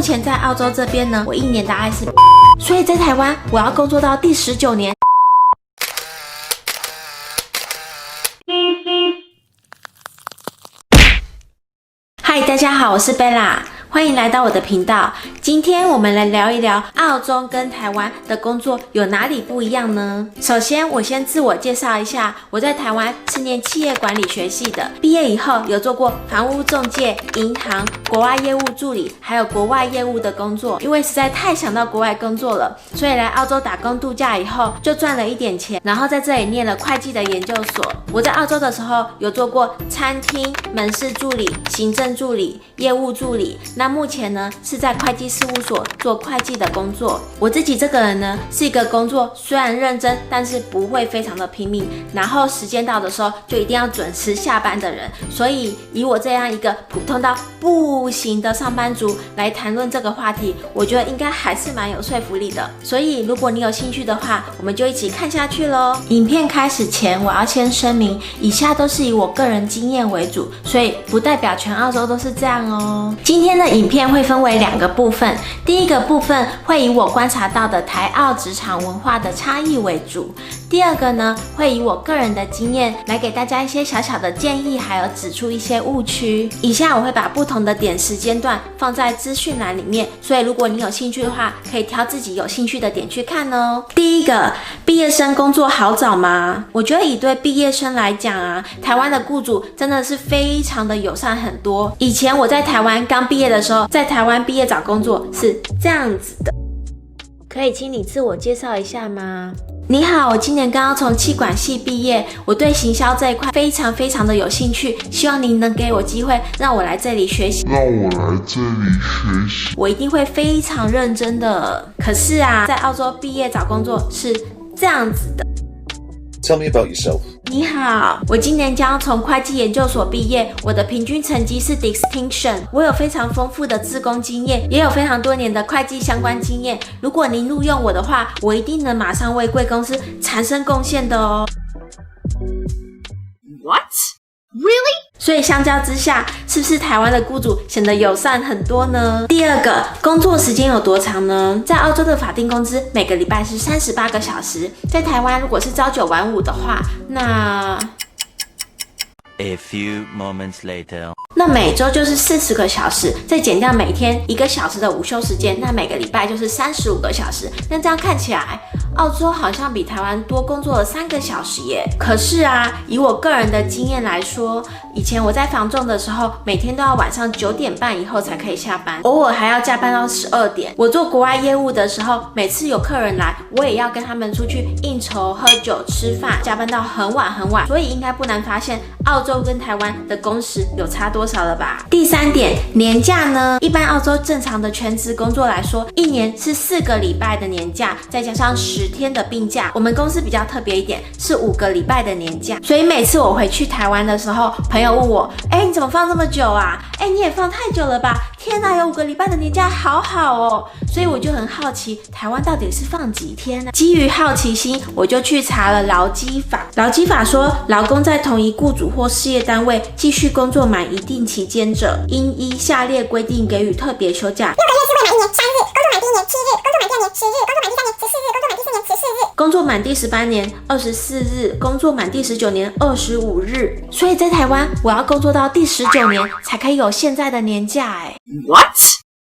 前在澳洲这边呢，我1年大概是，所以在台湾我要工作到第19年。嗨，大家好，我是贝拉，欢迎来到我的频道。今天我们来聊一聊澳洲跟台湾的工作有哪里不一样呢？首先，我先自我介绍一下，我在台湾是念企业管理学系的，毕业以后有做过房屋中介、银行、国外业务助理，还有国外业务的工作。因为实在太想到国外工作了，所以来澳洲打工度假以后就赚了一点钱，然后在这里念了会计的研究所。我在澳洲的时候有做过餐厅、门市助理、行政助理、业务助理。那目前呢是在会计事务所做会计的工作。我自己这个人呢是一个工作虽然认真，但是不会非常的拼命，然后时间到的时候就一定要准时下班的人。所以以我这样一个普通到不行的上班族来谈论这个话题，我觉得应该还是蛮有说服力的。所以如果你有兴趣的话，我们就一起看下去咯。影片开始前，我要先声明，以下都是以我个人经验为主，所以不代表全澳洲都是这样哦。今天的影片会分为2个部分，第一个部分会以我观察到的台澳职场文化的差异为主，第二个呢会以我个人的经验来给大家一些小小的建议，还有指出一些误区。以下我会把不同的点时间段放在资讯栏里面，所以如果你有兴趣的话，可以挑自己有兴趣的点去看哦。第一个，毕业生工作好找吗？我觉得以对毕业生来讲啊，台湾的雇主真的是非常的友善很多。以前我在台湾刚毕业的时候，在台湾毕业找工作是这样子的。可以请你自我介绍一下吗？你好，我今年刚刚从企管系毕业，我对行销这一块非常的有兴趣，希望您能给我机会，让我来这里学习。我一定会非常认真的。可是啊，在澳洲毕业找工作是这样子的。Tell me about yourself. 你好，我今年将从会计研究所毕业，我的平均成绩是 Distinction。我有非常丰富的志工经验，也有非常多年的会计相关经验。如果您录用我的话，我一定能马上为贵公司产生贡献的哦。What? Really? 所以相较之下，是不是台湾的雇主显得友善很多呢？第二个，工作时间有多长呢？在澳洲的法定工资每个礼拜是38个小时，在台湾如果是朝9晚5的话，那A few moments later. 那每周就是40个小时，再减掉每天1个小时的午休时间，那每个礼拜就是35个小时。那这样看起来，澳洲好像比台湾多工作了3个小时耶。可是啊，以我个人的经验来说，以前我在房仲的时候，每天都要晚上9点半以后才可以下班，偶尔还要加班到12点。我做国外业务的时候，每次有客人来，我也要跟他们出去应酬、喝酒、吃饭，加班到很晚。所以应该不难发现，澳洲跟台湾的工时有差多少了吧？第3点，年假呢？一般澳洲正常的全职工作来说，1年是4个礼拜的年假，再加上10天的病假。我们公司比较特别一点，是5个礼拜的年假。所以每次我回去台湾的时候，朋友问我，你怎么放这么久啊？你也放太久了吧？天哪，有5个礼拜的年假，好好哦。所以我就很好奇，台湾到底是放几天呢？基于好奇心，我就去查了劳基法。劳基法说，劳工在同一雇主或事业单位继续工作满一定期间者，应依下列规定给予特别休假。6个月是未满1年3日，工作满第1年7日，工作满第3年14日，工作满第13年14日，工作满第19年25日。所以在台湾，我要工作到第19年才可以有现在的年假。What?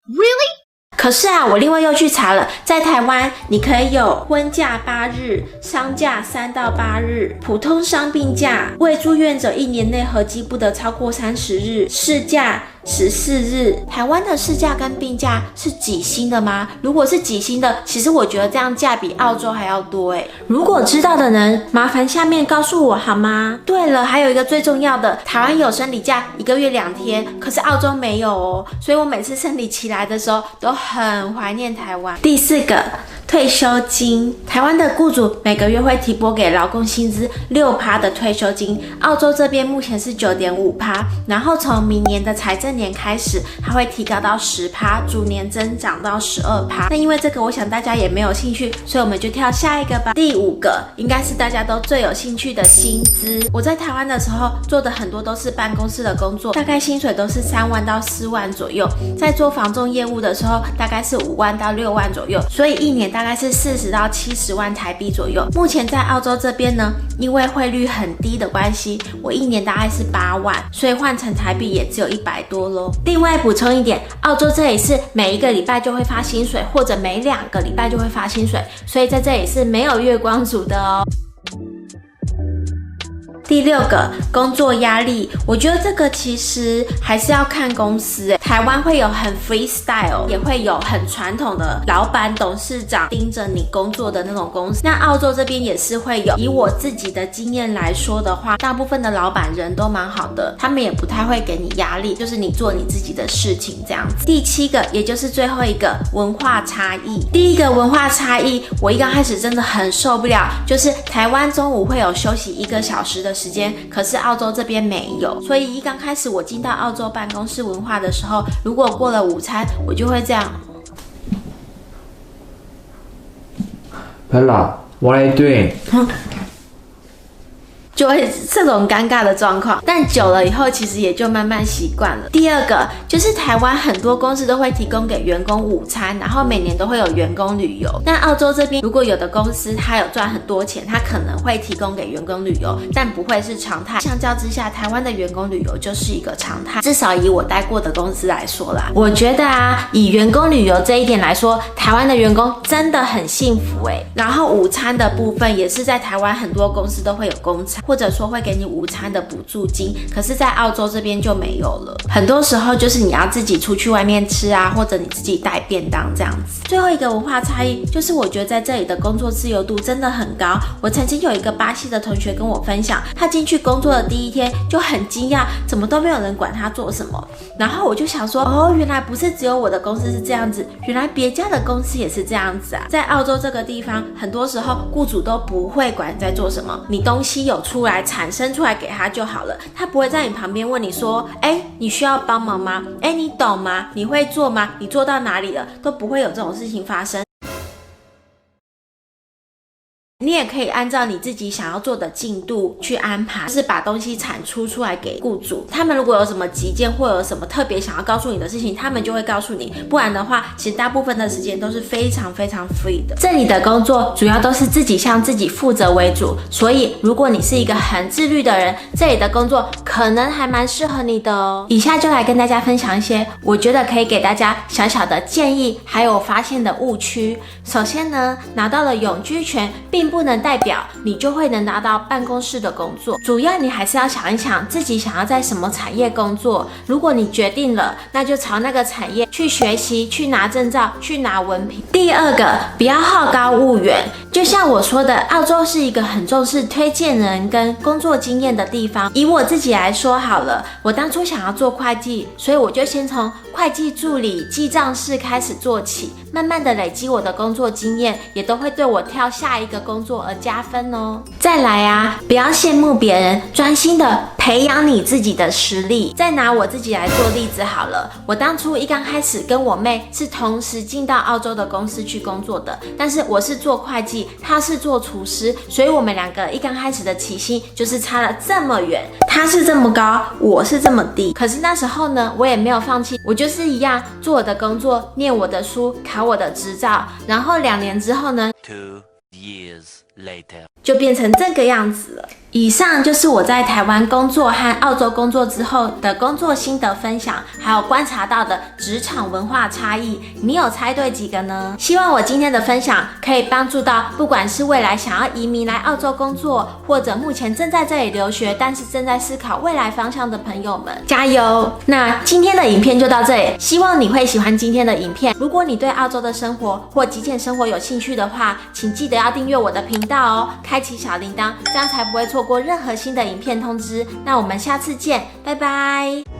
Really? 可是啊，我另外又去查了，在台湾你可以有婚假8日、丧假3到8日、普通伤病假，未住院者1年内合计不得超过30日，事假14日。台湾的事假跟病假是几薪的吗？如果是几薪的，其实我觉得这样假比澳洲还要多耶。如果知道的人，麻烦下面告诉我好吗？对了，还有一个最重要的，台湾有生理假1个月2天，可是澳洲没有哦，所以我每次生理期来的时候都很怀念台湾。第4个，退休金。台湾的雇主每个月会提拨给劳工薪资6%的退休金，澳洲这边目前是9.5%，然后从明年的财政年开始，它会提高到10%，逐年增长到12%。那因为这个，我想大家也没有兴趣，所以我们就跳下一个吧。第5个应该是大家都最有兴趣的薪资。我在台湾的时候做的很多都是办公室的工作，大概薪水都是3万到4万左右。在做房仲业务的时候，大概是5万到6万左右，所以一年大概是40到70万台币左右。目前在澳洲这边呢，因为汇率很低的关系，我一年大概是8万，所以换成台币也只有100多咯。另外补充一点，澳洲这里是每1个礼拜就会发薪水，或者每2个礼拜就会发薪水，所以在这里是没有月光族的哦。第6个，工作压力，我觉得这个其实还是要看公司。台湾会有很 freestyle， 也会有很传统的老板、董事长盯着你工作的那种公司。那澳洲这边也是会有。以我自己的经验来说的话，大部分的老板人都蛮好的，他们也不太会给你压力，就是你做你自己的事情这样子。第7个，也就是最后一个，文化差异。第一个文化差异，我一刚开始真的很受不了，就是台湾中午会有休息1个小时的时间，可是澳洲这边没有，所以一刚开始我进到澳洲办公室文化的时候，如果过了午餐，我就会这样。Bella, what are you doing? 就会这种尴尬的状况，但久了以后其实也就慢慢习惯了。第2个就是台湾很多公司都会提供给员工午餐，然后每年都会有员工旅游。但澳洲这边如果有的公司它有赚很多钱，它可能会提供给员工旅游，但不会是常态。相较之下，台湾的员工旅游就是一个常态，至少以我待过的公司来说啦。我觉得啊，以员工旅游这一点来说，台湾的员工真的很幸福欸。然后午餐的部分也是在台湾很多公司都会有公餐，或者说会给你午餐的补助金，可是在澳洲这边就没有了。很多时候就是你要自己出去外面吃啊，或者你自己带便当这样子。最后一个文化差异就是我觉得在这里的工作自由度真的很高。我曾经有一个巴西的同学跟我分享，他进去工作的第1天就很惊讶，怎么都没有人管他做什么。然后我就想说，哦，原来不是只有我的公司是这样子，原来别家的公司也是这样子啊。在澳洲这个地方，很多时候雇主都不会管你在做什么，你东西有出来产生出来给他就好了，他不会在你旁边问你说，你需要帮忙吗？你懂吗？你会做吗？你做到哪里了？都不会有这种事情发生。你也可以按照你自己想要做的进度去安排，就是把东西产出出来给雇主。他们如果有什么急件或有什么特别想要告诉你的事情，他们就会告诉你。不然的话，其实大部分的时间都是非常非常 free 的。这里的工作主要都是自己向自己负责为主，所以如果你是一个很自律的人，这里的工作可能还蛮适合你的哦。以下就来跟大家分享一些我觉得可以给大家小小的建议，还有发现的误区。首先呢，拿到了永居权并不能代表你就会能拿到办公室的工作，主要你还是要想一想自己想要在什么产业工作。如果你决定了，那就朝那个产业去学习，去拿证照，去拿文凭。第2个，不要好高骛远。就像我说的，澳洲是一个很重视推荐人跟工作经验的地方。以我自己来说好了，我当初想要做会计，所以我就先从会计助理、记账师开始做起，慢慢的累积我的工作经验，也都会对我跳下一个工作而加分哦。再来啊，不要羡慕别人，专心的培养你自己的实力。再拿我自己来做例子好了，我当初一刚开始跟我妹是同时进到澳洲的公司去工作的，但是我是做会计，她是做厨师，所以我们2个一刚开始的起薪就是差了这么远，她是这么高，我是这么低。可是那时候呢，我也没有放弃，我就是一样做我的工作，念我的书，考我的执照，然后2年之后呢2 years later， 就变成这个样子了。以上就是我在台湾工作和澳洲工作之后的工作心得分享，还有观察到的职场文化差异。你有猜对几个呢？希望我今天的分享可以帮助到不管是未来想要移民来澳洲工作，或者目前正在这里留学但是正在思考未来方向的朋友们，加油！那今天的影片就到这里，希望你会喜欢今天的影片。如果你对澳洲的生活或极简生活有兴趣的话，请记得要订阅我的频道哦，开启小铃铛，这样才不会错过任何新的影片通知。那我们下次见，拜拜。